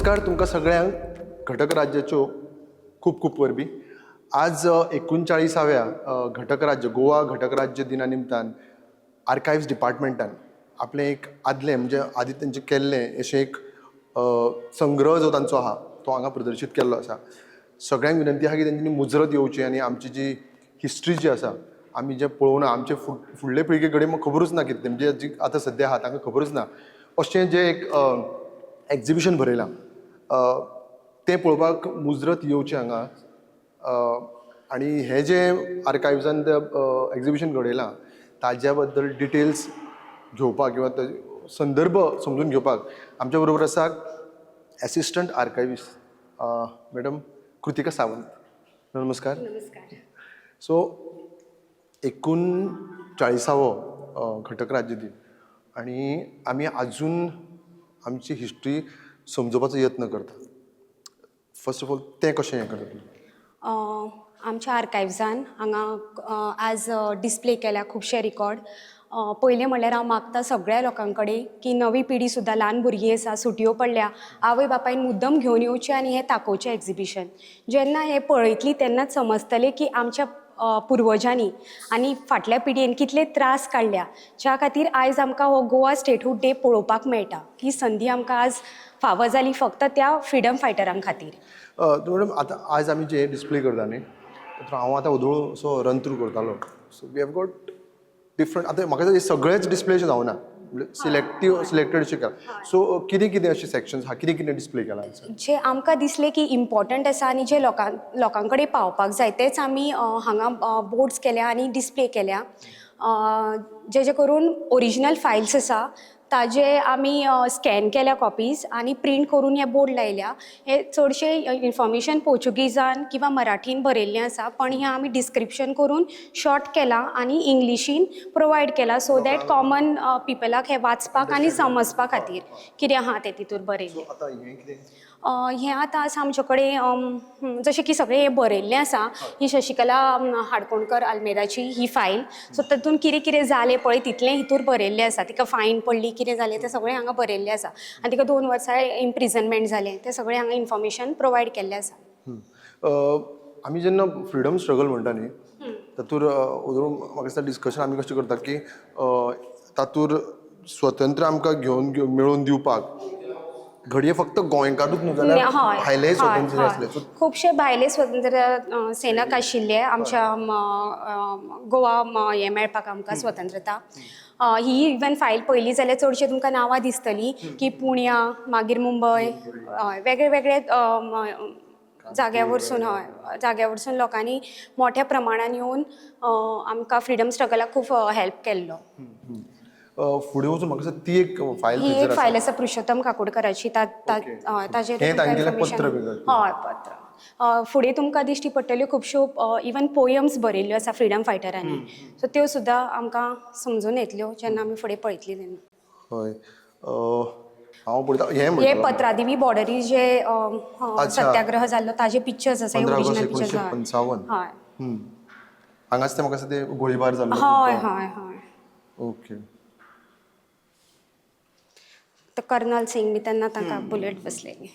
नमस्कार तुमकां सगळ्यांक घटक राज्याच्यो खूब खूब वरवीं. आज 39व्या घटक राज्य गोवा घटक राज्य दिना निमतान आर्कायव्स डिपार्टमेंटान आपलें एक आदलें म्हणजे आदी तेंचें केल्लें अशें एक संग्रह जो तांचो आहा तो हांगा प्रदर्शीत केल्लो आसा. सगळ्यांक विनंती आहा की तेंच्यांनी मुजरत येवची आनी आमची जी हिस्ट्री जी आसा आमी जें पळोवना आमचे फुडले पिळगे कडेन म्हाका खबरूच ना कितें म्हणजे जी आतां सद्या आहा तांकां खबरूच ना अशें जें एक एक्झिबिशन भरयलां तें पळोवपाक मुजरत येवचें हांगा. आनी हें जें आर्कायव्जान एक्झिबिशन घडयलां ताज्या बद्दल डिटेल्स घेवपाक किंवा संदर्भ समजून घेवपाक आमच्या बरोबर आसा एसिस्टंट आर्कायविस्ट मॅडम कृतिका सावंत. नमस्कार. नमस्कार. सो 39वो घटक राज्य दिन आनी आमी आजून आमची हिस्ट्री समजोवपाचो यत्न करता. फर्स्ट ऑफ ऑल तें कशें हें करता? आमच्या आर्कायव्जान हांगा आज डिस्प्ले केल्या खुबशे रिकॉर्ड. पयलें म्हणल्यार हांव मागता सगळ्या लोकां कडेन की नवी पिढी सुद्दां ल्हान भुरगीं आसा सुटयो पडल्या आवय बापायन मुद्दम घेवन येवचें आनी हें दाखोवचें एक्झिबिशन. जेन्ना हें पळयतलीं तेन्नाच समजतलें की आमच्या पुर्वजांनी आनी फाटल्या पिडयेन कितले त्रास काडल्या ज्या खातीर आयज आमकां हो गोवा स्टेटहूड डे पळोवपाक मेळटा. ही संदी आमकां आज फावो जाली फक्त त्या फ्रिडम फायटरां खातीर. मॅडम आतां आज आमी जे डिस्प्ले करता न्ही हांव आतां हळू असो रन थ्रू करतालो. So we have got different आतां म्हाका दिसता सगळेच डिस्प्ले अशें जावना सिलेक्टेड अशें केला. सो कितें कितें अशें सेक्शन्स आहा कितें कितें डिस्प्ले केला? जे आमकां दिसलें की इम्पॉर्टंट आसा आनी जे लोकां कडेन पावपाक जाय तेच आमी हांगा बोर्ड्स केल्या आनी डिस्प्ले केल्या. जे करून ओरिजिनल फायल्स आसा ताजे आमी स्कॅन केल्या कॉपीज आनी प्रिंट करून हे बोर्ड लायल्या. हे चडशे इन्फॉर्मेशन पोर्चुगीजान किंवा मराठीन बरयल्लें आसा पण हें आमी डिस्क्रिप्शन करून शॉर्ट केलां आनी इंग्लिशीन प्रोवायड केलां सो दॅट कॉमन पिपलाक हें वाचपाक आनी समजपा खातीर कितें आहा तें तितूर बरयलें. हें आतां आसा आमचे कडेन जशें की सगळें हें बरयल्लें आसा. ही शशिकला हाडकोणकर आल्मेदाची ही फायल. सो तातूंत कितें कितें जालें पळय तितलें हितूर बरयल्लें आसा. तिका फायन पडली कितें जालें तें सगळें हांगा बरयल्लें आसा आनी तिका 2 वर्सां इम्प्रिजनमेंट जालें तें सगळें हांगा इन्फॉर्मेशन प्रोवायड केल्लें आसा. आमी जेन्ना फ्रिडम स्ट्रगल म्हणटा न्ही तातूंत म्हाका दिसता डिस्कशन आमी कशें करता की तातूंत स्वतंत्र आमकां घेवन मेळोवन दिवपाक घडये फक्त गोंयकारूच न्हू जाल्यार भायलेय स्वतंत्र आसले. खुबशे भायले स्वतंत्र सेनक आशिल्ले आमच्या गोवा हें मेळपाक आमकां स्वतंत्रता. ही इवन फायल पयली जाल्यार चडशे तुमकां नांवां दिसतलीं की पुण्या मागीर मुंबय वेगळे वेगळे जाग्या वरसून लोकांनी मोठ्या प्रमाणान येवन आमकां फ्रिडम स्ट्रगलाक खूब हेल्प केल्लो. फुडें वचून म्हाका दिसता ती एक फायल ही एक फायल आसा पुरुषोत्तम काकोडकराची ताजेर पत्र. हय पत्र. फुडें तुमकां दिश्टी पडटल्यो खुबश्यो इवन पोयम्स बरयल्ल्यो आसा फ्रिडम फायटरांनी. सो त्यो सुद्दां आमकां समजून येतल्यो जेन्ना आमी फुडें पळयतलीं तेन्ना. हय हांव पळयता हे पत्रादेवी बॉर्डरी जे सत्याग्रह जाल्लो ताजे पिक्चर्स आसा. 15 ऑगस्ट 1955. हय हांगाच ते म्हाका दिसता ते गोळीबार जाल्लो. हय हय हय. ओके. कर्नल सिंग बी तेन्ना तांकां बुलेट बसलेली.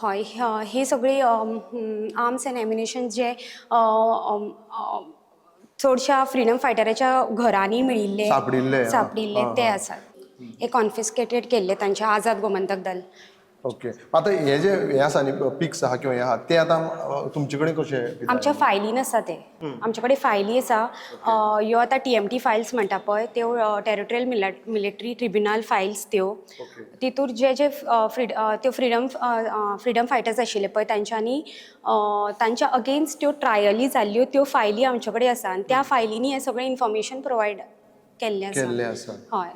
हय हे सगळी आर्म्स एंड एम्युनिशन जे चडशा फ्रिडम फायटराच्या घरांनी मेळिल्ले सापडिल्ले ते आसात. हे कॉन्फिस्केटेड केल्ले तांचे आझाद गोमंतक दल. ओके. आतां हे जे हे आसा न्ही पिक्स आहा किंवा हे आहा ते आतां तुमचे कडेन कशें? आमच्या फायलीन आसा ते. आमचे कडेन फायली आसा. ह्यो आतां TMT फायल्स म्हणटा पळय त्यो टेरिटोरियल मिलिटरी ट्रिब्युनल फायल्स त्यो. तितूर जे त्यो फ्रिडम फायटर्स आशिल्ले पळय तांच्या अगेन्स्ट त्यो ट्रायली जाल्ल्यो त्यो फायली आमचे कडेन आसा आनी त्या फायलींनी हें सगळें इन्फॉर्मेशन प्रोवायड केल्लें आसा. हय.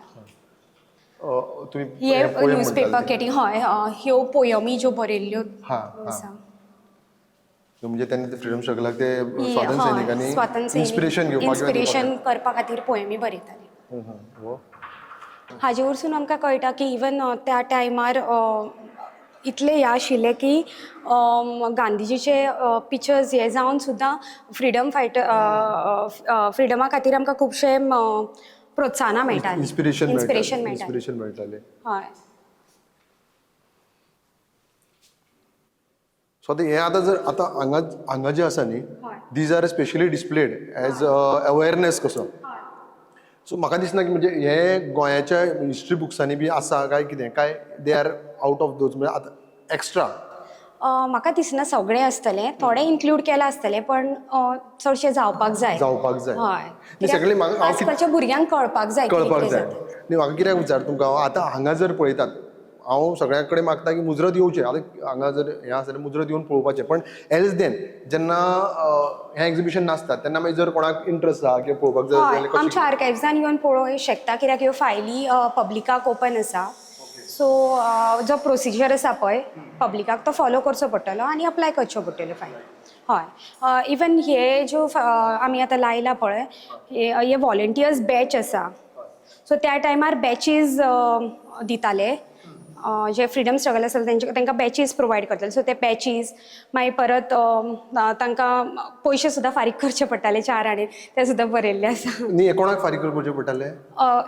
हे न्यूजपेपर कटिंग हय ह्यो पोयमी ज्यो बरयल्ल्यो आसा. म्हणजे तेन्ना फ्रिडम स्ट्रगलाक ते स्वातंत्र्य सैनिकांनी इन्स्पिरेशन करपा खातीर पोयमी बरयताले. हाजे वरसून आमकां कळटा की इवन त्या टायमार इतले हे आशिल्ले की गांधीजीचे पिक्चर्स हे जावन सुद्दां फ्रिडमा खातीर आमकां खुबशे प्रोत्साहना मेळटाली. इन्स्पिरेशन मेळटालें. हय. सो आतां हें आतां जर आतां हांगा जें आसा न्ही these are specially displayed as awareness कसो. सो म्हाका दिसना की म्हणजे हे गोंयाच्या हिस्ट्री बुक्सांनी बी आसा काय कितें काय they are out of those म्हणजे आतां एक्स्ट्रा. म्हाका दिसना सगळें आसतलें, थोडें इन्क्लूड केलां आसतलें, पण चडशें जावपाक जाय. जाय. हय. न्ही सगळें म्हाका आजकालच्या भुरग्यांक कळपाक जाय कळपाक कितें जाय. जाता. न्ही म्हाका कित्याक विचार तुमकां आतां हांगा जर पळयतात हांव सगळ्या कडेन मागता की मुजरत येवचें. आतां हांगा जर हें आसा जाल्यार मुजरत येवन पळोवपाचें. पण एल्स देन जेन्ना हें एग्जिबिशन नासता तेन्ना मागीर जर कोणाक इंट्रस्ट आसा किंवा पळोवपाक जाय हय, जाल्यार आमच्या आर्कायव्जान येवन पळोवं शकता, कित्याक ह्यो फायली पब्लिकाक ओपन आसा. सो जो प्रोसिजर आसा पळय पब्लिकाक तो फॉलो करचो पडटलो आनी अप्लाय करच्यो पडटल्यो फायली. हय, इवन हे ज्यो आमी आतां लायला पळय हे व्हॉलंटियर्स बॅच आसा. सो त्या टायमार बॅचीज दिताले, जे फ्रिडम स्ट्रगल आसा तांकां बॅचीज प्रोवायड करताले. सो ते बॅचीज मागीर परत तांकां पयशे सुद्दां फारीक करचे पडटाले 4 आणे, ते सुद्दां बरयल्ले आसा. न्ही हे कोणाक फारीक करचें पडटालें?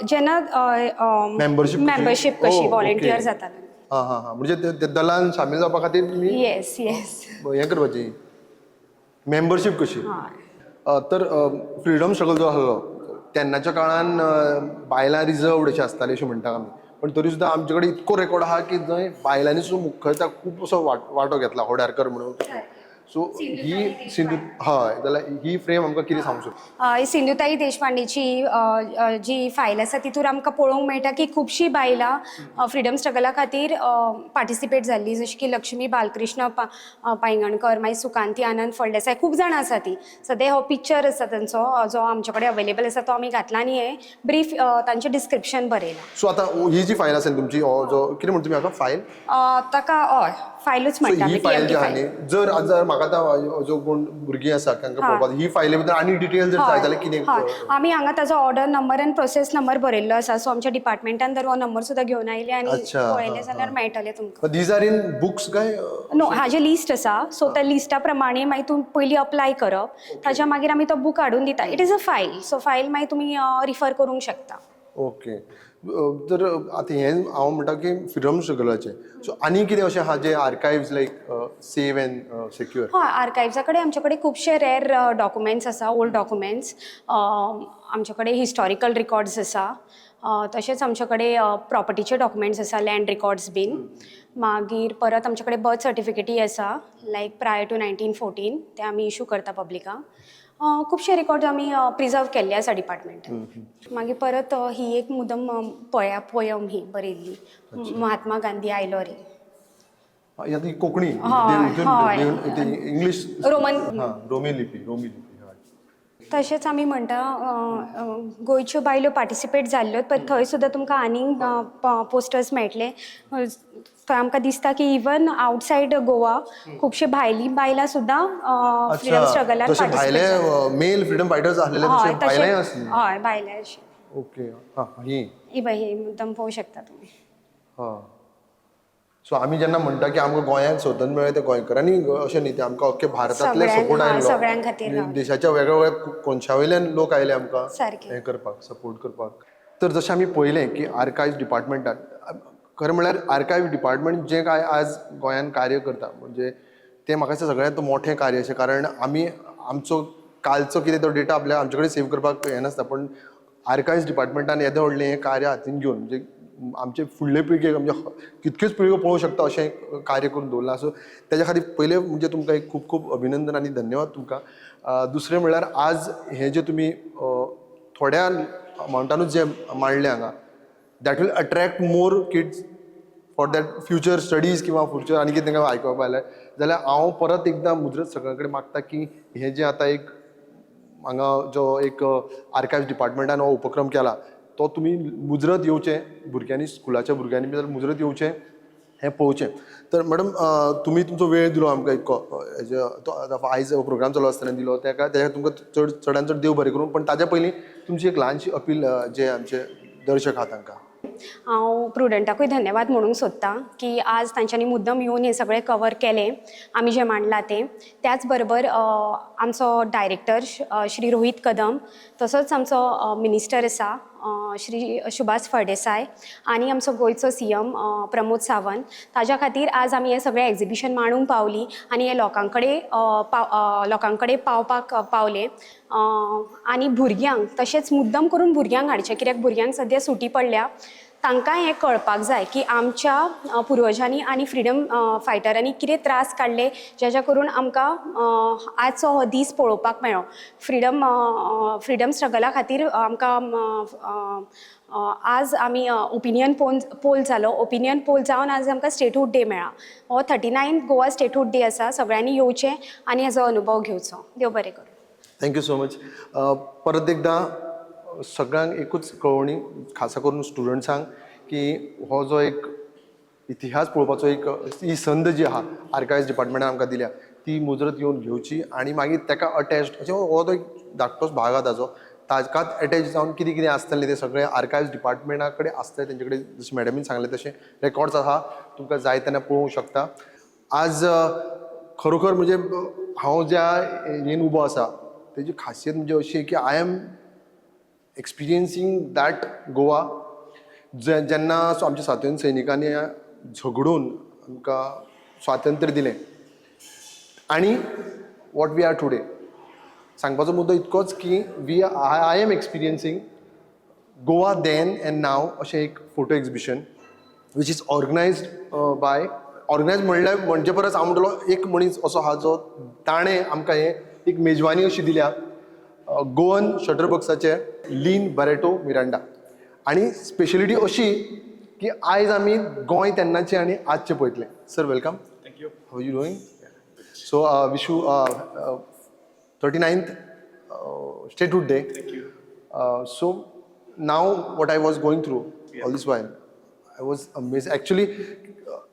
जेन्ना मेंबरशीप कशी ओके. व्हॉलंटियर जाताले. हां म्हणजे ते दलान शामील जावपा खातीर तुमी येस हें करपाची मेंबरशीप कशी. हय. तर फ्रिडम स्ट्रगल जो आसलो तेन्नाच्या काळान बायलां रिजर्वड अशें आसतालें अशें म्हणटा आमी. पण तरी सुद्दां आमचे कडेन इतको रेकॉर्ड आहा की जंय बायलांनी सुद्दां मुख्यता खूब असो वांटो घेतला होडारकर म्हणून. सो ही सिंधू हय जाल्यार ही फ्रेम आमकां कितें सांगूंक सोदता? सिंधुताई देशपांडेची जी फायल आसा तितूर आमकां पळोवंक मेळटा की खुबशीं बायलां फ्रिडम स्ट्रगला खातीर पार्टिसिपेट जाल्लीं, जशी की लक्ष्मी बालकृष्ण पैंगणकर, मागीर सुकांती आनंद फळदेसाय, खूब जाणां आसा ती. सद्या हो पिक्चर आसा तांचो जो आमचे कडेन अवेलेबल आसा तो आमी घातला आनी हें ब्रीफ तांचें डिस्क्रिप्शन बरयलां. सो आतां ही जी फायल आसा न्ही तुमची हो जो कितें म्हणटा तुमी हाका फायल? ताका हय फायलूच म्हणटा ही आमी, फायल जी TMT आहा फायल. न्ही जर म्हाका आतां जो कोण भुरगीं आसा तांकां पळोवपाक ही फायले भितर आनी डिटेल जर जाय जाल्यार कितें? हय, आमी हांगा ताजो ऑर्डर नंबर आनी प्रोसेस नंबर बरयल्लो आसा. सो आमच्या डिपार्टमेंटान जर हो नंबर सुद्दां घेवन आयले आनी पळयले जाल्यार मेळटले तुमकां. दीज आर इन बुक्स काय? नो, हाजें लिस्ट आसा. सो त्या लिस्टा प्रमाणे मागीर तूं पयलीं अप्लाय करप, ताच्या मागीर आमी तो बूक हाडून दिता. It is a file. So file मागीर तुमी रिफर करूंक शकता. ओके. तर आतां हें हांव म्हणटा की फ्रिडम स्ट्रगलाचें सो आनी कितें अशें आहा जें आर्कायव्ज लायक सेव एंड सेक्युअर? हय, आर्कायव्जा कडेन आमचे कडेन खुबशे रेर डॉक्युमेंट्स आसा, ओल्ड डॉक्युमेंट्स. आमचे कडेन हिस्टॉरिकल रिकॉर्ड्स आसा. तशेंच आमचे कडेन प्रॉपर्टीचे डॉक्युमेंट्स आसा, लँड रिकॉर्ड्स बीन. मागीर परत आमचे कडेन बर्थ सर्टिफिकेटी आसा, लायक प्रायर टू 1914, ते आमी इशू करता पब्लिकाक. खुबशे रिकॉर्ड्स आमी प्रिजर्व केल्ले आसा डिपार्टमेंटान. मागीर परत ही एक मुदम पोयम ही बरयल्ली, महात्मा गांधी आयलो रे. ही कोंकणी इंग्लीश रोमी लिपी. तशेंच आमी म्हणटा गोंयच्यो बायल्यो पार्टिसिपेट जाल्ल्यो, पण थंय सुद्दां तुमकां आनीक पोस्टर्स मेळटले. थंय आमकां दिसता की इवन आवटसायड गोवा खुबशे भायलीं बायलां सुद्दां फ्रिडम स्ट्रगलान पार्टिसिपेट. मेल फ्रीडम फायटर्स आसलेले तशे बायलांय आसली. हय, बायलां अशी. ओके. ही मुद्दम पळोवंक शकता तुमी. सो आमी जेन्ना म्हणटा की आमकां गोंयांत स्वतंत्र मेळ्ळें ते गोंयकारांनी अशें न्ही ते आमकां अख्खे भारतांतले सपोर्ट सगळ्यां खातीर आयलो. देशाच्या वेगळ्या वेगळ्या कोनशा वयल्यान लोक आयले आमकां सारकें हें करपाक, सपोर्ट करपाक. तर जशें आमी पळयलें की आर्कायव्ज डिपार्टमेंटान खरें म्हळ्यार आर्कायव्ज डिपार्टमेंट जें काय आज गोंयांत कार्य करता म्हणजे तें म्हाका दिसता सगळ्यांत मोठें कार्य अशें. कारण आमी आमचो कालचो कितें तो डेटा आमचे कडेन सेव करपाक हें नासता, पण आर्कायव्ज डिपार्टमेंटान येदें व्हडलें हें कार्य हातीन घेवन म्हणजे आमचे फुडले पिळगेक म्हणजे कितक्योच पिळग्यो पळोवंक शकता अशें कार्य करून दवरलां. सो तेज्या खातीर पयलें म्हणजे तुमकां एक खूब खूब अभिनंदन आनी धन्यवाद तुमकां. दुसरें म्हणल्यार आज हें जें तुमी थोड्या अमावंटानूच जें मांडलें हांगा that will attract more kids for that future studies किंवा फ्युचर आनी कितें तांकां आयकपाक आयलें जाल्यार हांव परत एकदां मुजरत सगळे कडेन मागता की हें जें आतां एक हांगा जो एक आर्कायव्ज डिपार्टमेंटान हो उपक्रम केला तो तुमी मुजरत येवचें, भुरग्यांनी स्कुलाच्या भुरग्यांनी बी जाल्यार मुजरत येवचें, हें पळोवचें. तर मॅडम तुमी तुमचो वेळ दिलो आमकां हेजे आयज प्रोग्राम चालू आसतना दिलो तेका तुमकां चडांत चड देव बरें करूं. पण ताज्या पयलीं तुमची एक ल्हानशी अपील जे आमचे दर्शक आहा तांकां. हांव प्रुडंटाकूय धन्यवाद म्हणूंक सोदतां की आज तांच्यांनी मुद्दम येवन हें सगळें कवर केलें आमी जें मांडलां तें. त्याच बरोबर आमचो डायरेक्टर श्री रोहीत कदम, तसोच आमचो मिनिस्टर आसा श्री सुभाष फळदेसाय आनी आमचो गोंयचो CM प्रमोद सावंत. ताज्या खातीर आज आमी हें सगळें एग्जिबिशन मांडूंक पावलीं आनी हें लोकां कडेन पावपाक पावलें. आनी भुरग्यांक तशेंच मुद्दम करून भुरग्यांक हाडचें, कित्याक भुरग्यांक सद्या सुटी पडल्या. तांकां हें कळपाक जाय की आमच्या पुर्वजांनी आनी फ्रिडम फायटरांनी कितें त्रास काडले, जेच्या करून आमकां आजचो हो दीस पळोवपाक मेळ्ळो. फ्रिडम स्ट्रगला खातीर आमकां आज आमी ओपिनियन पोल जालो. ओपिनियन पोल जावन आज आमकां स्टेटहूड डे मेळ्ळा. हो 39th गोवा स्टेटहूड डे आसा. सगळ्यांनी येवचें आनी हेजो अनुभव घेवचो. देव बरें करूं. Thank you so much. परत एकदा सगळ्यांक एकूच कळवणी, खासा करून स्टुडंट्सांक, की हो जो एक इतिहास पळोवपाचो ही संद जी आहा आर्कायव्ज डिपार्टमेंटान आमकां दिल्या, ती मुजरत येवन घेवची आनी मागीर ताका अटॅच्ड हो जो एक धाकटोच भाग आहा ताकाच अटॅच जावन कितें कितें आसतलें तें सगळें आर्कायव्ज डिपार्टमेंटा कडेन आसतलें. तेंचे कडेन जशें मॅडमीन सांगलें तशें रेकॉर्ड्स आहा, तुमकां जाय तेन्ना पळोवंक शकता. आज खरोखर म्हणजे हांव ज्या हेन उबो आसा तेजी खासियत म्हणजे अशी की आय एम एक्सपिरियन्सींग दॅट गोवा जेन्ना आमच्या स्वातंत्र्य सैनिकांनी झगडून आमकां स्वातंत्र्य दिलें आनी वॉट वी आर टुडे. सांगपाचो मुद्दो इतकोच की I am experiencing Goa then and now अशें एक photo exhibition which is organized by म्हणजे परस हांव म्हणटलो एक मनीस असो आहा जो ताणें आमकां हें एक मेजवानी अशी दिल्या गोवन शटरबॉक्साचे लीन बॅरेटो मिरांडा. आनी स्पेशलिटी अशी की आयज आमी गोंय तेन्नाचें आनी आजचें पळयतलें. Sir welcome. Thank you. How you doing? So wish you 39th Statehood Day. Thank you. So now what I was going through all this while, I was amazed. Actually,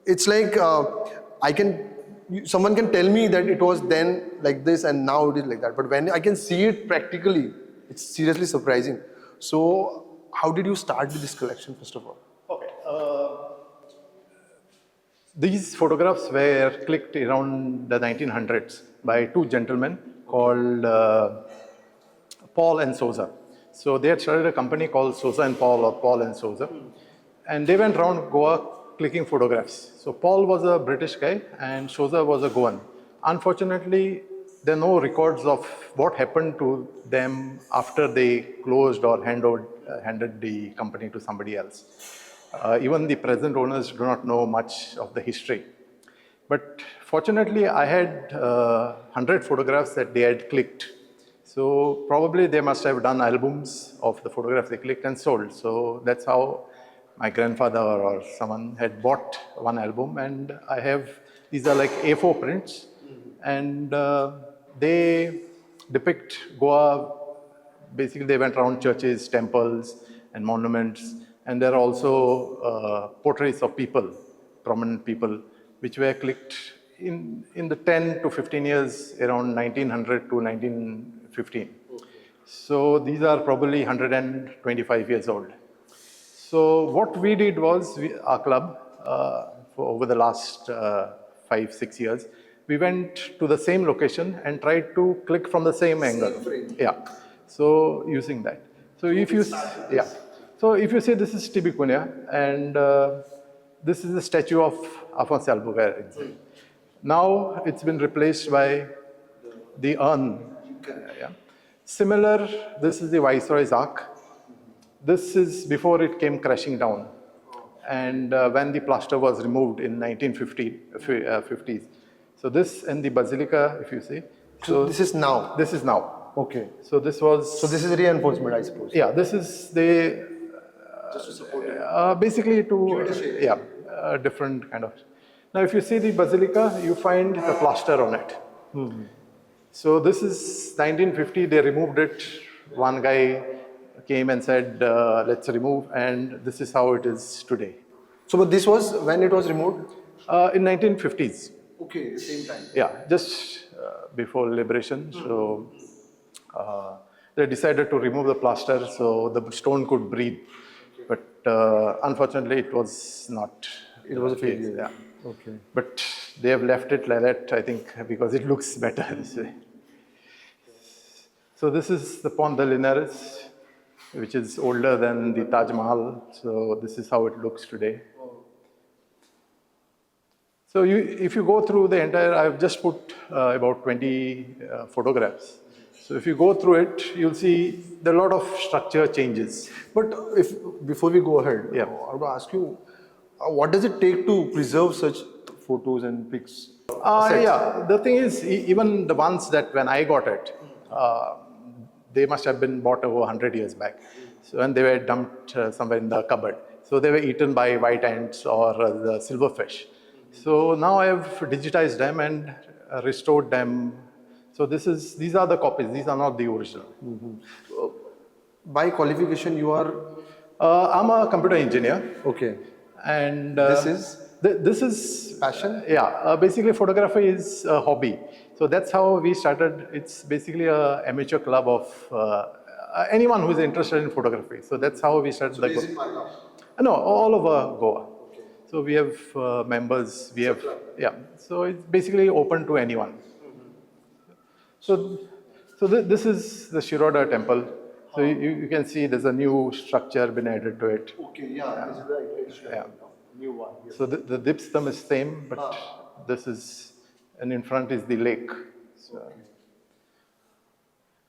it's like someone can tell me that it was then like this and now it is like that. But when I can see it practically, it's seriously surprising. So how did you start with this collection, first of all? Okay. These photographs were clicked around the 1900s by two gentlemen called Paul and Souza. So they had started a company called Souza and Paul, or Paul and Souza. And they went around Goa clicking photographs. So Paul was a British guy and Souza was a Goan. Unfortunately, there are no records of what happened to them after they closed or handed the company to somebody else. Even the present owners do not know much of the history. But fortunately, I had 100 photographs that they had clicked. So probably they must have done albums of the photographs they clicked and sold. So that's how my grandfather or someone had bought one album, and I have, these are like A4 prints, and they depict Goa. Basically, they went around churches, temples, and monuments, and there are also portraits of people, prominent people, which were clicked in the 10 to 15 years around 1900 to 1915. So these are probably 125 years old. So what we did was, our club, for over the last 5-6 years, we went to the same location and tried to click from the same angle. Yeah. So using that. So if you, yeah. So if you say this is Tibicunia, and this is the statue of Afonso Albuquerque. Now it's been replaced by the urn. Yeah. Similar, this is the Viceroy's Ark. This is before it came crashing down. And when the plaster was removed in 1950s. So this and the Basilica, if you see. So this is now? This is now. Okay. So this was... So this is reinforcement, I suppose? Yeah, this is the... just to support it? Basically to... yeah, different kind of... Now if you see the Basilica, you find the plaster on it. Mm-hmm. So this is 1950, they removed it. One guy came and said, let's remove, and this is how it is today. So but this was when it was removed? In 1950s. Okay, the same time. Yeah, just before liberation. So they decided to remove the plaster so the stone could breathe. But unfortunately, it was not. It was a failure. Yeah. Okay. But they have left it like that, I think, because it looks better this way. So this is the Pont de Linares. which is older than the Taj Mahal. So this is how it looks today. So if you go through the entire, I've just put about 20 photographs. So if you go through it, you'll see there are a lot of structure changes. But if before we go ahead, Yeah. I want to ask you, what does it take to preserve such photos and pics? Yeah, the thing is, even the ones that when I got it, they must have been bought over 100 years back. So, and they were dumped somewhere in the cupboard. So they were eaten by white ants or the silverfish. So now I have digitized them and restored them. So these are the copies. These are not the original. By qualification, you are I'm a computer engineer, okay. and This is this is passion. Yeah, basically photography is a hobby. So that's how we started. It's basically a amateur club of anyone who is interested in photography. So that's how we started. No, all over Goa. So we have members. We have So it's basically open to anyone. So this is the Shiroda temple. So you can see there's a new structure been added to it. Okay, yeah, this is the iteration. Yeah. New one. So the dipstam is same, but this is, and in front is the lake. So,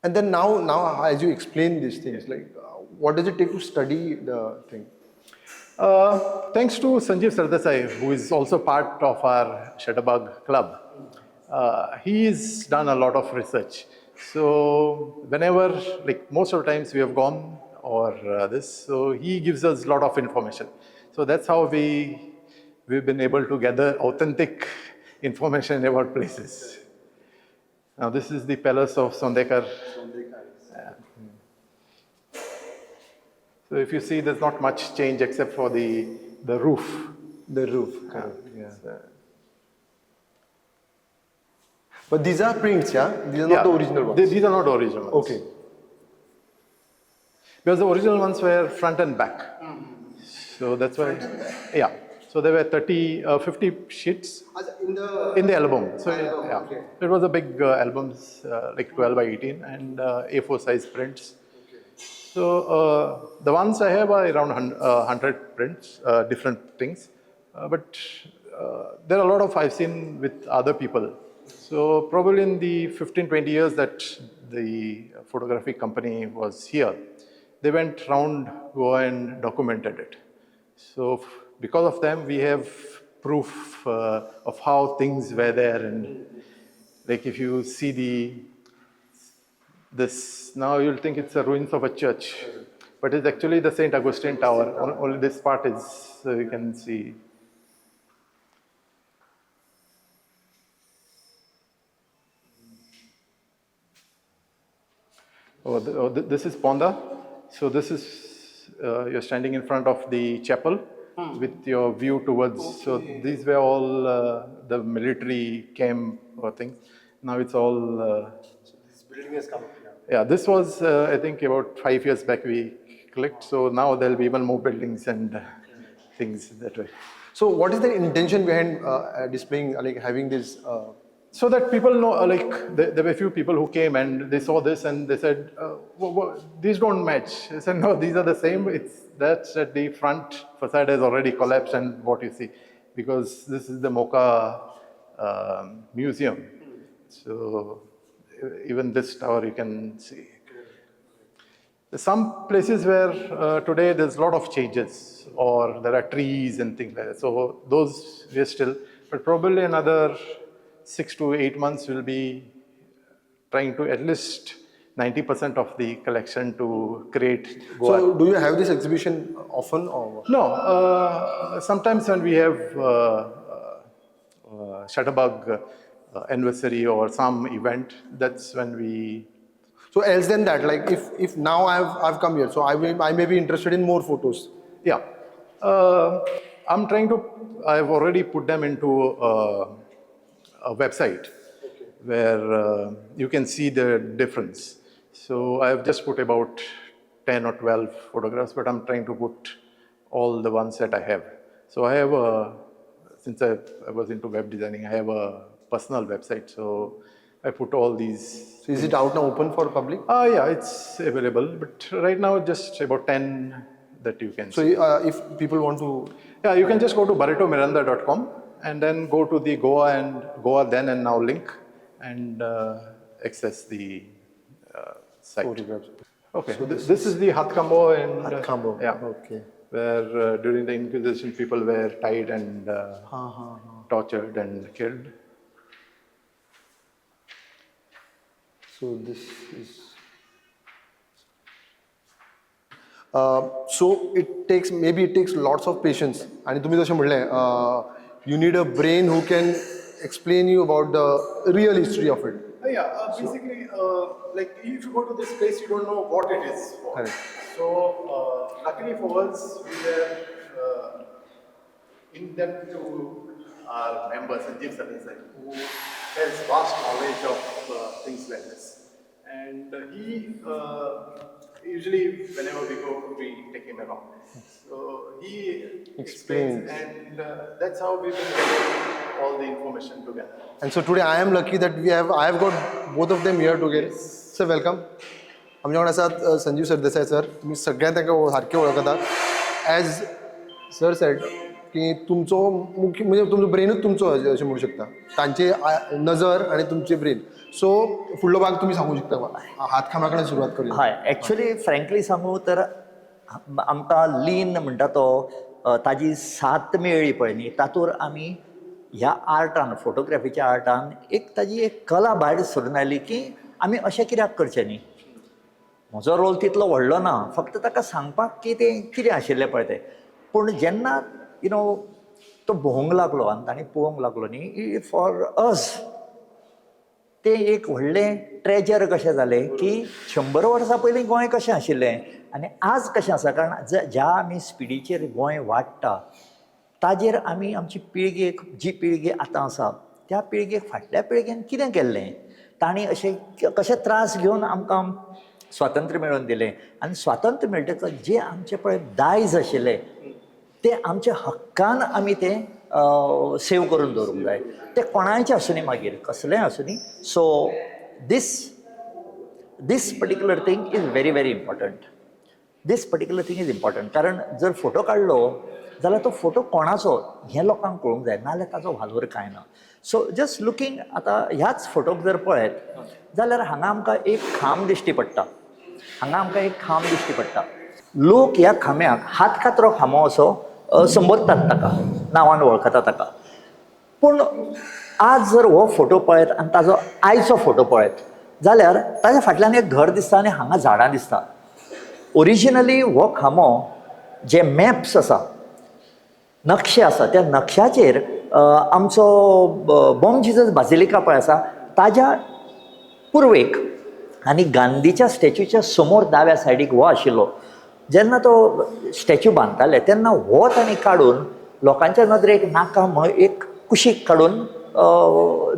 And then now, as you explain these things, like what does it take to study the thing? thanks to Sanjeev Sardesai, who is also part of our Shutterbug club, he's done a lot of research. So whenever, like most of the times we have gone or so he gives us a lot of information. So that's how we've been able to gather authentic information about places. Now this is the palace of Sondekar. So if you see, there's not much change except for the roof. The roof, correct. Yeah. But these are prints, yeah? These are not the original ones. These are not the original ones. Okay. Because the original ones were front and back. So that's why, yeah. So there were 50 sheets In the in the album. So Album, yeah, okay. it was a big albums, like 12 by 18 and A4 size prints. So the ones I have are around 100 prints, different things. But there are a lot of I've seen with other people. So probably in the 15-20 years that the photography company was here, they went round Goa and documented it. So because of them, we have proof of how things were there. And like if you see this, now you'll think it's the ruins of a church, but it's actually the St. Augustine Tower. Only this part is, so you can see. This is Ponda. So this is, you're standing in front of the chapel with your view towards, so these were all the military camp or things. Now it's all, this building has come. yeah, this was, I think about 5 years back we clicked. So now there'll be even more buildings and things that way. So what is the intention behind displaying, like having this? So that people know, like there were a few people who came and they saw this and they said, these don't match. I said, no, these are the same. That's at the front facade has already collapsed and what you see, because this is the Mocha museum. So even this tower you can see. There's some places where today there's a lot of changes or there are trees and things like that. So those we're still, but probably another 6 to 8 months we'll be trying to at least 90% of the collection to create. So do you have this exhibition often or what? No, sometimes when we have Shutterbug anniversary or some event, that's when we. So else than that, like if now I've come here, so I may be interested in more photos. Yeah, I'm trying to. I've already put them into a website where you can see the difference. So I've just put about 10 or 12 photographs, but I'm trying to put all the ones that I have. So I have since I was into web designing, I have a personal website. So I put all these. So is it out now, open for public? Yeah, it's available, but right now just about 10 that you can So see. if people want to, Yeah, you can just go to barretomiranda.com and then go to the Goa and Goa then and now link and access the site. photographs. Okay, so this is the Hathkambo and Hathkambo, yeah, okay. where during the Inquisition people were tied and tortured and killed. So this is. So it takes lots of patience. आणि तुम्ही जसे म्हणले, you need a brain who can explain you about the real history of it. Basically, like if you go to this place, you don't know what it is for. Correct. So, luckily for us, we were in depth to our members and Sanjeev Sarnasai, who has vast knowledge of things like this. And he usually, whenever we go, we take him along. So he explains, and that's how we've been getting all the information together. And so today I am lucky that I have got both of them here together. Sir, welcome. आमच्याकडे आसात Sanjeev Sardesai sir. तुम्ही सगळ्यांक तांकां सारके वळखता. As sir sed की तुमचो मुख्य म्हणजे तुमचो ब्रेनूच तुमचो अशें म्हणू शकता. तांचे नजर आणि तुमचे ब्रेन. सो फुडलो भाग तुम्ही सांगू शकता. हातखांब्या कडेन सुरवात करूया. हय, एक्चुली फ्रँकली सांगू तर आमकां लीन म्हणटा तो ताजी साथ मेळ्ळी पळय न्ही, तातूंत आमी ह्या आर्टान, फोटोग्राफीच्या आर्टान ताजी एक कला भायर सरून आयली की आमी अशें कित्याक करचें न्ही. म्हजो रोल तितलो व्हडलो ना, फक्त ताका सांगपाक की तें कितें आशिल्लें पळय तें. पूण जेन्ना तो भोवंक लागलो आनी ताणें पळोवंक लागलो न्ही, फॉर अस तें एक व्हडलें ट्रेजर कशें जालें की 100 वर्सां पयलीं गोंय कशें आशिल्लें आनी आज कशें आसा. कारण ज्या आमी स्पिडीचेर गोंय वाडटा ताजेर आमी आमची पिळगेक, जी पिळगी आतां आसा त्या पिळगेक फाटल्या पिळगेन कितें केल्लें, तांणी अशें कशे त्रास घेवन आमकां स्वातंत्र्य मेळोवन दिलें. आनी स्वातंत्र्य मेळटकच जे आमचे पळय दायज आशिल्ले ते आमच्या हक्कान आमी तें सेव करून दवरूंक जाय. ते कोणाचें आसूं न्ही, मागीर कसलेंय आसूं न्ही. So this particular thing is very very important. This particular thing is important. कारण जर फोटो काडलो जाल्यार तो फोटो कोणाचो हें लोकांक कळूंक जाय, नाजाल्यार ताचो वालोर कांय ना. सो जस्ट लुकींग आतां ह्याच फोटोक जर पळयत जाल्यार हांगा आमकां एक खांब दिश्टी पडटा. लोक ह्या खांब्याक हातकात्रो खांबो असो संबोधतात ताका, नांवान वळखता ताका. पूण आज जर हो फोटो पळयत आनी ताजो आयचो फोटो पळयत जाल्यार ताच्या फाटल्यान एक घर दिसता आनी हांगा झाडां दिसता. ओरिजिनली हो खांबो जे मॅप्स आसा, नक्षे आसा, त्या नक्षाचेर आमचो बॉम जिजस बाजिलिका पळय आसा ताज्या पुर्वेक आनी गांधीच्या स्टॅच्यूच्या समोर दाव्या सायडीक हो आशिल्लो. जेन्ना तो स्टॅच्यू बांदताले तेन्ना हो तांणी काडून लोकांच्या नदरेक नाका म्हण एक कुशीक काडून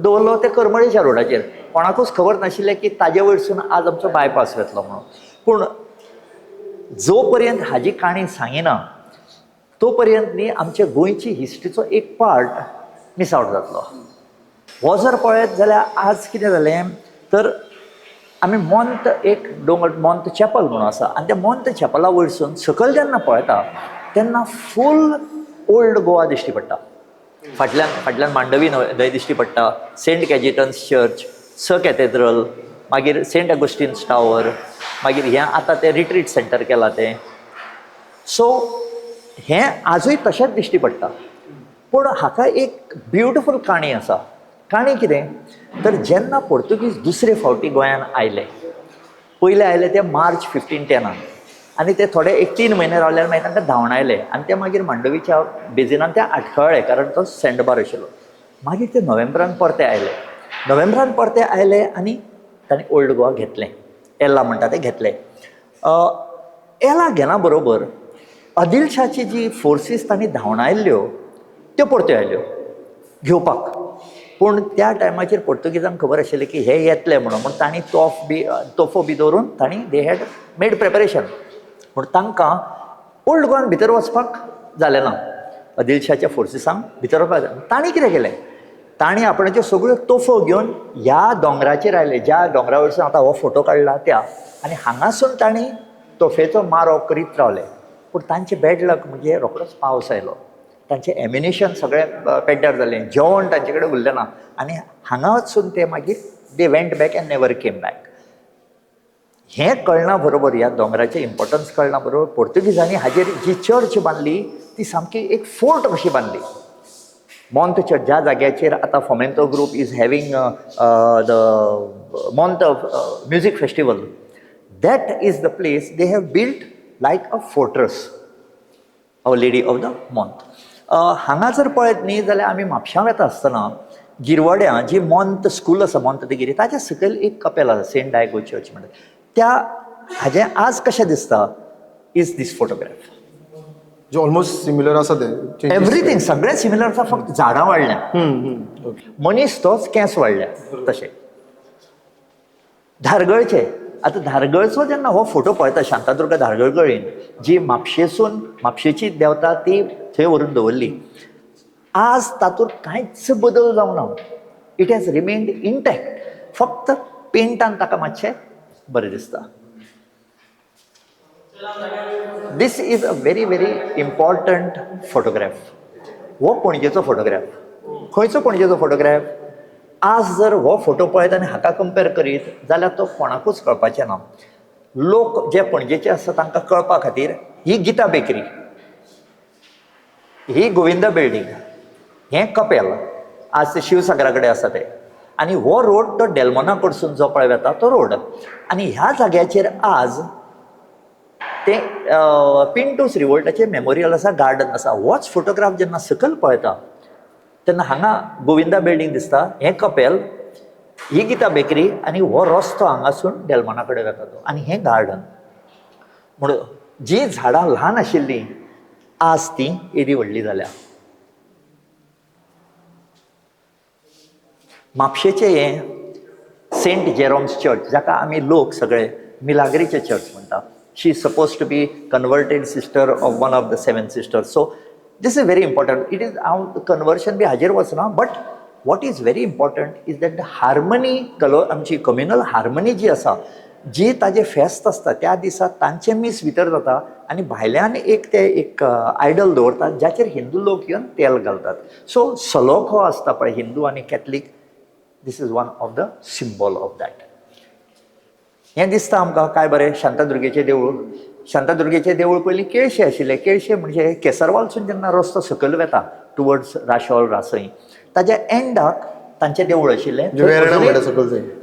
दवरलो ते करमळेच्या रोडाचेर. कोणाकूच खबर नाशिल्लें की ताजे वयरसून आज आमचो बायपास वतलो म्हणून. पूण जो पर्यंत हाजी काणी सांगिना तो पर्यंत न्ही आमच्या गोंयची हिस्ट्रीचो एक पार्ट मिस आवट जातलो. हो जर पळयत जाल्यार आज कितें जालें तर आमी मोंत एक दोंगर मोंत चॅपल म्हणून आसा आनी त्या मोंत चॅपला वयरसून सकयल जेन्ना पळयता तेन्ना फूल ओल्ड गोवा दिश्टी पडटा. फाटल्यान मांडवी न्हंय दिश्टी पडटा, सेंट कॅजिटन्स चर्च, स कॅथेड्रल, मागीर सेंट अगस्टिन्स टावर, मागीर हें आतां तें रिट्रीट सेंटर केलां तें. सो हें आजूय तशेंच दिश्टी पडटा. पूण हाका एक ब्युटिफूल काणी आसा. काणी कितें तर जेन्ना पोर्तुगीज दुसरे फावटी गोंयांत आयले, पयले आयले ते मार्च 1510 आनी ते थोडे 1-3 म्हयने रावल्यार मागीर तांकां धांवडायले आनी ते मागीर मांडवीच्या बेजिनान ते आटखळ्ळे कारण तो सँडबार आशिल्लो. मागीर ते नोव्हेंबरान परते आयले आनी तांणी ओल्ड गोवा घेतलें. एला म्हणटा तें घेतलें. एला घेना बरोबर आदिलशाची जी फोर्सीस तांणी धांवडायल्ल्यो त्यो परत्यो आयल्यो घेवपाक. पूण त्या टायमाचेर पोर्तुगीजांक खबर आशिल्लें की हे येतले म्हणून तांणी तोफो बी दवरून तांणी दे हॅड मेड प्रिपरेशन. पूण तांकां ओल्ड गोवान भितर वचपाक जालें ना. आदिलशाच्या फोर्सिसांक भितर वचपाक जालें. तांणी कितें केलें ताणी आपणाच्यो सगळ्यो तोफो घेवन ह्या दोंगराचेर आयले, ज्या दोंगरा वयरसून आतां हो फोटो काडला त्या, आनी हांगासून तांणी तोफेचो मारो करीत रावले. पूण तांचे बॅड लक म्हणजे रोखडोच पावस आयलो, तांचें एम्युनिशन सगळें पेड्ड्यार जालें, जेवण तांचे कडेन उरलें ना, आनी हांगा वचून ते मागीर they went back end never came back. हें कळना बरोबर, ह्या दोंगराचें इम्पॉर्टन्स कळना बरोबर पोर्तुगीजांनी हाजेर जी चर्च बांदली ती सामकी एक फोर्ट कशी बांदली. मॉन्त चर्च, ज्या जाग्याचेर आतां Fomento group is having the Monte music festival, that is the place they have built like a fortress, our lady of the Monte. हांगा जर पळयत न्ही जाल्यार आमी म्हापशां वेता आसतना गिरवाड्यां जी मॉन्त स्कूल आसा मॉन्तदिगिरी ताच्या सकयल एक कपेल आसा सेंट डायगो चर्च म्हणटा. त्या हाजें आज कशें दिसता इज दीस फोटोग्राफ. जे ऑलमोस्ट सिमिलर आसा ते एवरीथींग सगळें सिमिलर आसा, फक्त झाडां वाडल्या, मनीस तोच केंस वाडल्या तशें. धारगळचे, आतां धारगळचो जेन्ना हो फोटो पळयता शांतादुर्गा धारगळकळीन जी म्हापशेसून म्हापशेची देवता ती थंय व्हरून दवरली, आज तातूंत कांयच बदल जावं ना. इट हॅज रिमेन्ड इंटॅक्ट, फक्त पेंटान ताका मातशें बरें दिसता. This is a very very important photograph. हो पणजेचो फोटोग्राफ. खंयचो पणजेचो फोटोग्राफ? आज जर हो फोटो पळयत आनी हाका कंपेर करीत जाल्यार तो कोणाकूच कळपाचें ना. लोक जे पणजेचे आसा तांकां कळपा खातीर ही गीता बेकरी, ही गोविंदा बिल्डींग, हें कपेल आज ते शिवसागरा कडेन आसा तें, आनी हो रोड तो डेल्मोना कडसून जो पळय वता तो रोड. आनी ह्या जाग्याचेर आज ते पिंटूस रिवोल्टाचें मेमोरियल आसा, गार्डन आसा. होच फोटोग्राफ जेन्ना सकयल पळयता तेन्ना हांगा गोविंदा बिल्डींग दिसता, हें कपेल, ही गीता बेकरी, आनी हो रस्तो हांगासून डेल्मोना कडेन वता तो, आनी हें गार्डन. म्हणून जी झाडां ल्हान आशिल्लीं आज तीं येदी व्हडलीं जाल्या. म्हापशेचें हें सेंट जेरोम्स चर्च, जाका आमी लोक सगळे मिलाग्रीचे चर्च म्हणटा. She is suppose to be converted sister of one of the 7 sisters. So this is very important. It is हांव कन्वर्शन बी हाजेर वचना, but what is very important is that the harmony, आमची कम्युनल हार्मनी जी आसा, जी ताजें फेस्त आसता त्या दिसा तांचें मीस भितर जाता, आनी भायल्यान एक आयडल दवरतात जाचेर हिंदू लोक येवन तेल घालतात. सो सलोक हो आसता पळय हिंदू आनी Catholic, this is one of the symbol of that. हें दिसता आमकां काय बरें. शांतादुर्गेचें देवूळ, शांतादुर्गेचें देवूळ पयलीं केळशे आशिल्लें. केळशे म्हणजे केसरवालसून जेन्ना रस्तो सकयल वता टुवर्ड्स राशोल रासय, ताच्या एंडाक तांचें देवूळ आशिल्लें.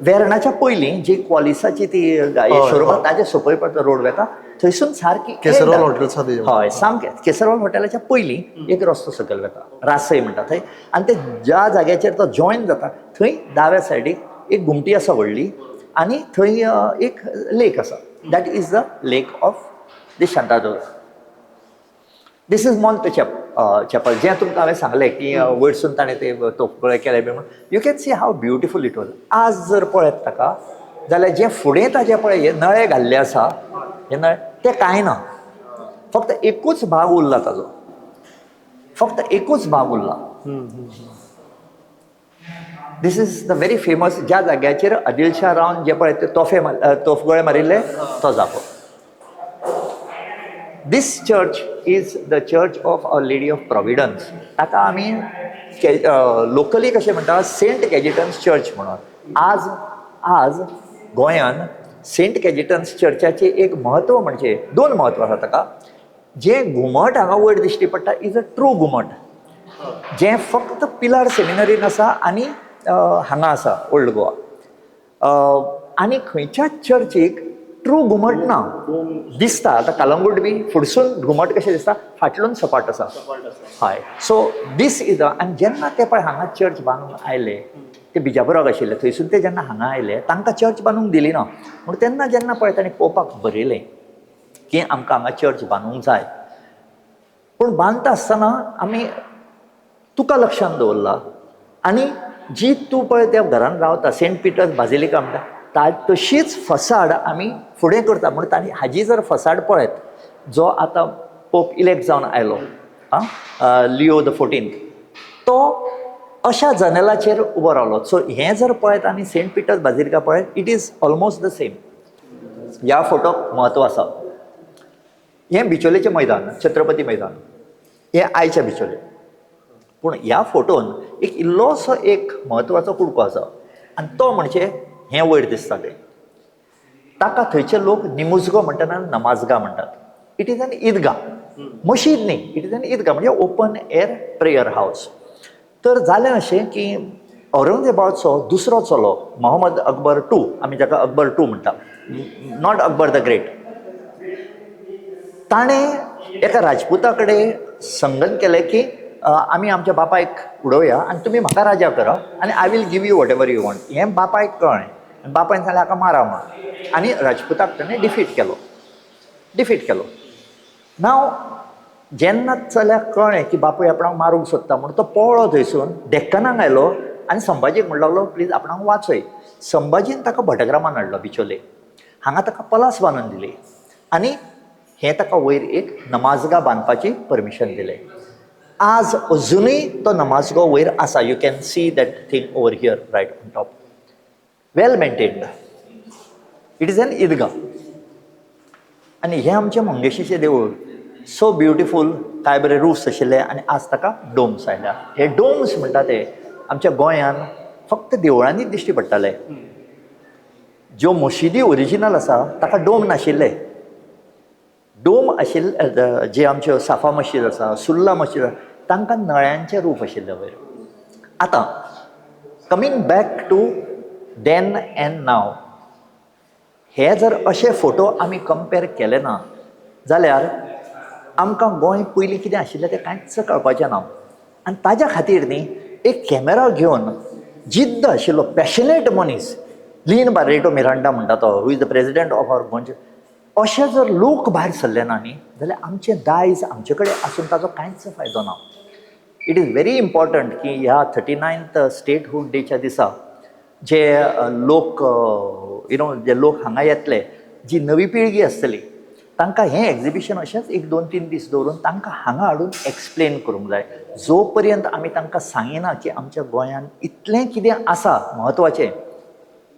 वेर्णाच्या पयलीं जी क्वॉलिसाची ती शोरूम आसा ताच्या सकयल पडटा रोड वता, थंयसून सारकी केसरवाल हॉटेल. हय सामकें केसरवाल हॉटेलाच्या पयलीं एक रस्तो सकयल वता, रासय म्हणटा थंय. आनी ते ज्या जाग्याचेर तो जॉयन जाता थंय दाव्या सायडीक एक घुमटी आसा व्हडली, आनी थंय एक लेक आसा. That is the lake of the Shantadurga. This is Monte chapel, जें तुमकां हांवें सांगलें की वयरसून ताणें ते तोपगळे केले बी म्हणून. You can see how beautiful it was. आज जर पळयत ताका जाल्यार जें फुडें ताजें पळय हे नळे घाल्ले आसा, हे नळे ते कांय ना, फक्त एकूच भाग उरला ताजो, फक्त एकूच भाग उरला. This is the very famous, ज्या जाग्याचेर आदिलशाह रावन जे पळय ते तोफगोळे मारिल्ले तो जागो. This church is the church of Our Lady of Providence. ताका आमी लोकली कशें म्हणटा सेंट कॅजिटन्स चर्च म्हणून. आज गोंयान सेंट कॅजिटन्स चर्चाचें एक म्हत्व म्हणजे 2 म्हत्व आसा ताका. जें घुमट हांगा वयर दिश्टी पडटा इज अ ट्रू घुमट, जें फक्त पिलार सेमिनरीन आसा आनी हांगा आसा ओल्ड गोवा. आनी खंयच्याच चर्चीक ट्रू घुमट ना दिसता. आतां कलंगूट बी फुडसून घुमट कशें दिसता, फाटल्यान सपाट आसा. हय, सो दीस इज आनी जेन्ना ते पळय हांगा चर्च बांदूंक आयले, ते बिजापुराक आशिल्ले, थंयसून ते जेन्ना हांगा आयले तांकां चर्च बांदूंक दिली ना. म्हूण तेन्ना जेन्ना पळय ताणें पोपाक बरयलें की आमकां हांगा चर्च बांदूंक जाय, पूण बांदता आसतना आमी तुका लक्षांत दवरला, आनी जी तूं पळय त्या घरान रावता सेंट पिटर्स बाजिलिका म्हणटा तशीच फसाड आमी फुडें करता. म्हणून ताणी हाजी जर फसाड पळयत, जो आतां पोप इलेक्ट जावन आयलो लिओ द 14th, तो अशा जनेलाचेर उबो रावलो. सो हें जर पळयत आनी सेंट पिटर्स बाजिलिका पळयत, it is almost the same. ह्या फोटोक म्हत्व आसा. हें बिचोलेचें मैदान, छत्रपती मैदान, हें आयच्या बिचोले. पूण ह्या फोटोन एक इल्लोसो एक म्हत्वाचो कुडको आसा आनी तो म्हणजे हें वयर दिसता तें. ताका थंयचे लोक निमुजगो म्हणटात आनी नमाजगा म्हणटात. इट इज एन ईदगा, मशीद न्ही, इट इज एन ईदगा म्हणजे ओपन एअर प्रेयर हावस. तर जालें अशें की औरंगजेबाचो दुसरो चलो मोहम्मद अकबर टू, आमी जाका अकबर टू म्हणटा, नॉट अकबर द ग्रेट, ताणें एका राजपुता कडेन संगत केलें की आमी आमच्या बापायक उडोवया आनी तुमी म्हाका राजा करा आनी I will give you whatever you want. हें बापायक कळ्ळें आनी बापायन सांगलें हाका मारा म्हण आनी राजपुताक ताणें डिफीट केलो. नाव जेन्ना चल्याक कळ्ळें की बापूय आपणाक मारूंक सोदता म्हणून तो पळो थंयसून डेक्कनाक आयलो आनी संभाजीक म्हणूंक लागलो प्लीज आपणाक वाचय. संभाजीन ताका भटग्रामान हाडलो बिचोले. हांगा ताका पलास बांदून दिली आनी हें ताका वयर एक नमाजगा बांदपाची परमिशन दिलें. आज अजुनूय तो नमाजगो वयर आसा. You can see that thing over here right on top. Well maintained. It is an Idgah. आनी हें आमचें मंगेशीचें देवूळ. सो ब्युटिफूल, काय बरे रूफ्स आशिल्ले आनी आज ताका डोम्स आयल्या. हे डोम्स म्हणटा ते आमच्या गोंयांत फक्त देवळांनीच दिश्टी पडटाले. ज्यो मशिदी ओरिजिनल आसा ताका डोम नाशिल्ले. डोम आशिल्ले जे आमच्यो साफा मशीद आसा, सुर्ला मशीद आसा, तांकां नळ्यांचें रूप आशिल्लें वयर. आतां coming back to then and now, हे जर अशे फोटो आमी कंपेर केले ना जाल्यार आमकां गोंय पयलीं कितें आशिल्लें तें कांयच कळपाचें ना. आनी ताज्या खातीर न्ही एक कॅमेरा घेवन जिद्द आशिल्लो पॅशनेट मनीस, लीन बार्रेटो मिरांडा म्हणटा तो, who is the president of our गोंयचे, अशे जर लोक भायर सरले ना न्ही जाल्यार आमचें दायज आमचे कडेन आसून ताजो कांयच फायदो ना. इट इज व्हेरी इम्पॉर्टंट की ह्या 39th स्टेटहूड डेच्या दिसा जे लोक जे लोक हांगा येतले, जी नवी पिळगी आसतली, तांकां हें एग्जिबिशन अशेंच 1-2-3 दीस दवरून तांकां हांगा हाडून एक्सप्लेन करूंक जाय. जो पर्यंत आमी तांकां सांगिना की आमच्या गोंयांत इतलें कितें आसा म्हत्वाचें,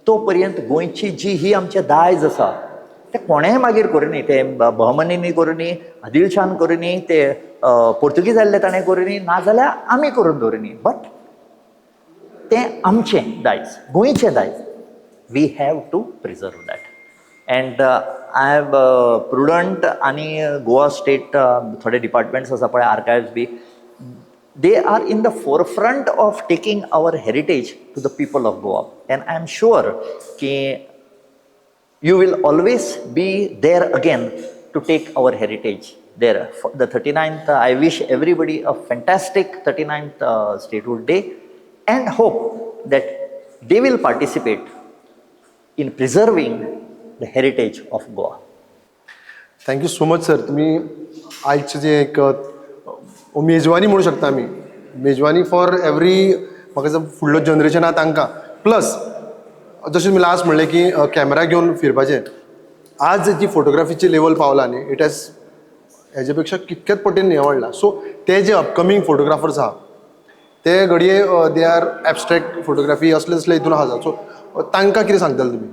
तो पर्यंत गोंयची जी ही आमचें दायज आसा तें कोणेंय मागीर करुनी. तें बहमनींनी करुनी, आदिलशान करुनी, ते पोर्तुगीज आयल्ले ताणें करुनी, नाजाल्यार आमी करून दवरुनी, बट तें आमचें दायज, गोंयचें दायज. We have to preserve that. And I have prudent आनी गोवा स्टेट थोडे डिपार्टमेंट्स आसा पळय, आर्कायव्स बी, they are in the forefront of taking our heritage to the people of Goa. And I am sure कि you will always be there again to take our heritage there. For the 39th, I wish everybody a fantastic 39th Statehood Day and hope that they will participate in preserving the heritage of Goa. Thank you so much sir. तुम्ही आयचे जे एक मेजवानी म्हणू शकता आमी, मेजवानी for every म्हाका जर फुडलो जनरेशन आहा तांकां, प्लस जशें तुमी लास्ट म्हणलें की कॅमेरा घेवन फिरपाचें. आज जी फोटोग्राफीची लेवल पावला न्ही, इट हॅज हेजे पेक्षा कितकेच पटीन हें वाडला. सो ते जे अपकमींग फोटोग्राफर्स आहा ते घडये दे आर एबस्ट्रॅक्ट फोटोग्राफी असले हितून आहा. सो तांकां कितें सांगतले तुमी?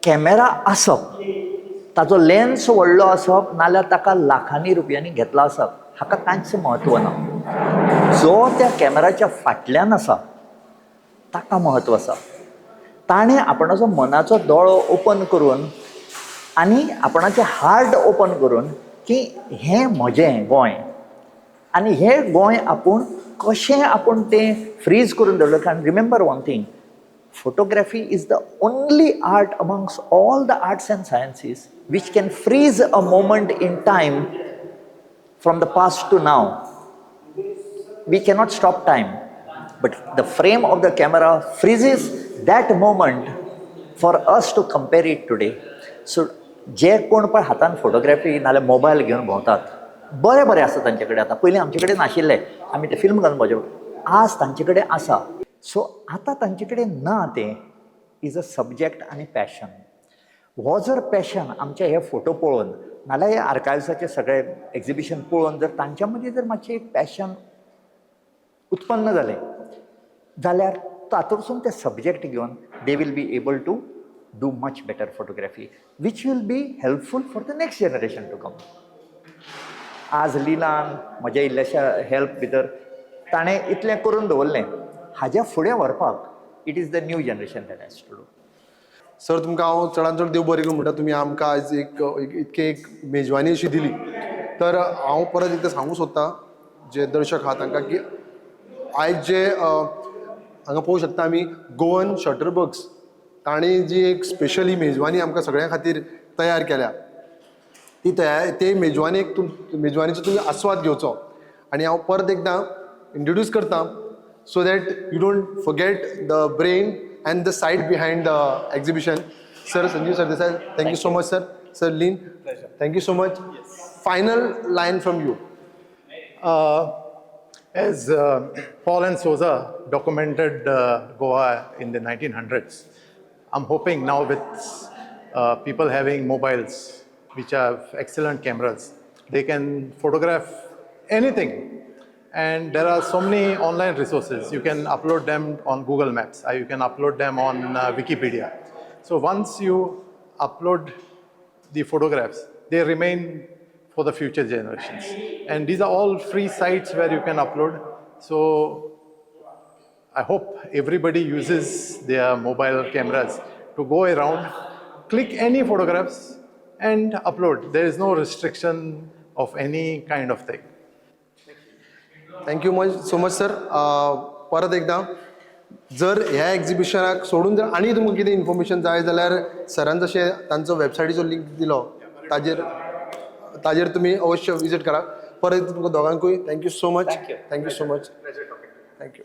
कॅमेरा आसप, ताजो लेन्स व्हडलो आसप, नाल्यार ताका लाखांनी रुपयांनी घेतला आसप, हाका कांयच म्हत्व ना. जो त्या कॅमेराच्या फाटल्यान आसा ताका म्हत्व आसा. ताणें आपणाचो मनाचो दोळो ओपन करून आनी आपणाचें हार्ट ओपन करून की हें म्हजें गोंय आनी हें गोंय आपूण कशें आपूण तें फ्रीज करून दवरलें. कारण remember one thing, photography is the only art amongst all the arts and sciences which can freeze a moment in time from the past to now. We cannot stop time, but the frame of the camera freezes that moment for us to compare it today. So जे कोण पळय हातान photography नाल्यार mobile घेवन भोंवतात, बरें बरें आसा तांचे कडेन. आतां पयलीं आमचे कडेन नाशिल्ले, आमी ते फिल्म घालून भोंवचे, आज तांचे कडेन आसा. सो आतां तांचे कडेन ना तें इज अ सब्जेक्ट आनी पॅशन. हो जर पॅशन आमचे हे फोटो पळोवन नाल्यार हे आर्कायव्साचे सगळे एक्झिबिशन पळोवन जर तांच्या मदीं जर मातशें एक पॅशन उत्पन्न जालें जाल्यार तातूंतसून ते सब्जेक्ट घेवन they will be able to do much better photography which will be helpful for the next generation to come. आज लिलान म्हज्या इल्ल्याशा हेल्प भितर ताणें इतलें करून दवरलें हाज्या फुडें व्हरपाक it is the new generation that has to do. Sir तुमकां हांव चडांत चड देव बरें करूं म्हणटा तुमी आमकां आयज एक मेजवानी अशी दिली. तर हांव परत एकदां सांगूं सोदतां जे दर्शक आहा तांकां की आयज जे हांगा पळोवंक शकता आमी गोवन शटरबक्स तांणी जी एक स्पेशली मेजवानी आमकां सगळ्यां खातीर तयार केल्या ते मेजवानीचो तुमी आस्वाद घेवचो. आनी हांव परत एकदां इंट्रोड्यूस करता so that you don't forget the brain and the side behind the exhibition. Sir Sanjeev Sardesai thank you so much sir. Sir लीन thank you so much. Final line from you. As Paul and Sousa documented Goa in the 1900s, I'm hoping now with people having mobiles which have excellent cameras, they can photograph anything. And there are so many online resources. You can upload them on Google Maps, or you can upload them on Wikipedia. So once you upload the photographs, they remain for the future generations. And these are all free sites where you can upload. So I hope everybody uses their mobile cameras to go around, click any photographs and upload. There is no restriction of any kind of thing. Thank you so much sir. परत एकदां जर ह्या एक्झिबिशनाक सोडून जर आनी तुमकां कितें information जाय जाल्यार सरान जशें तांचो वेबसायटीचो लिंक दिलो ताजेर तुमी अवश्य विजीट करा. परत तुमकां दोगांकूय thank you so much. Thank you so much. Thank you.